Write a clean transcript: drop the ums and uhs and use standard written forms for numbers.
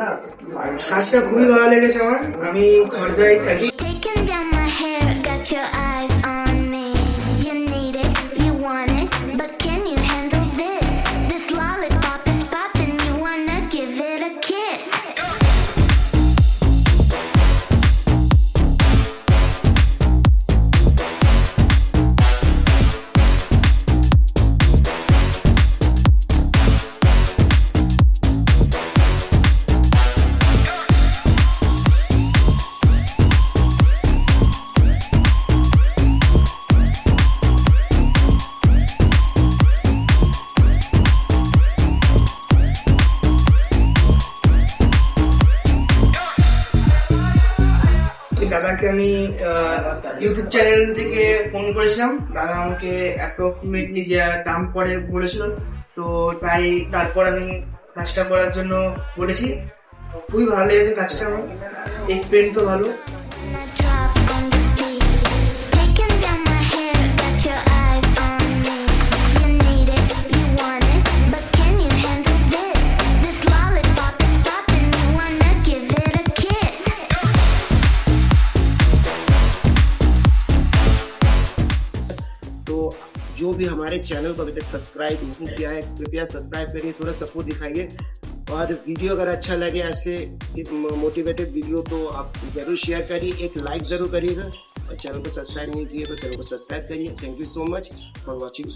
কাজটা খুবই ভালো লেগেছে আমার। আমি খড়দায় থাকি। Taking down my hair, got your eyes on me. You need it, you want it, but can you handle this? This lollipop is popping, you wanna give it a kiss. দাদাকে আমি YouTube channel থেকে phone করেছিলাম। দাদা আমাকে approximately যে দাম পরে বলেছিল, তো তাই তারপর আমি কাজটা করার জন্য বলেছি। খুবই ভালো লেগেছে কাজটা আমার, এক্সপিরিয়েন্স তো ভালো। I drop on the beat. Taking down my hair, got your eyes on me. You need it, you want it, but can you handle this? This lollipop is popping, you wanna give it a kiss. तो जो भी हमारे channel को अभी तक subscribe नहीं किया है, कृपया सब्सक्राइब करिए, थोड़ा सपोर्ट दिखाइए। और वीडियो अगर अच्छा लगे ऐसे मोटिवेटेड वीडियो तो आप ज़रूर शेयर करिए, एक लाइक ज़रूर करिएगा। और चैनल को सब्सक्राइब नहीं किए तो चैनल को सब्सक्राइब करिए। Thank you so much for watching.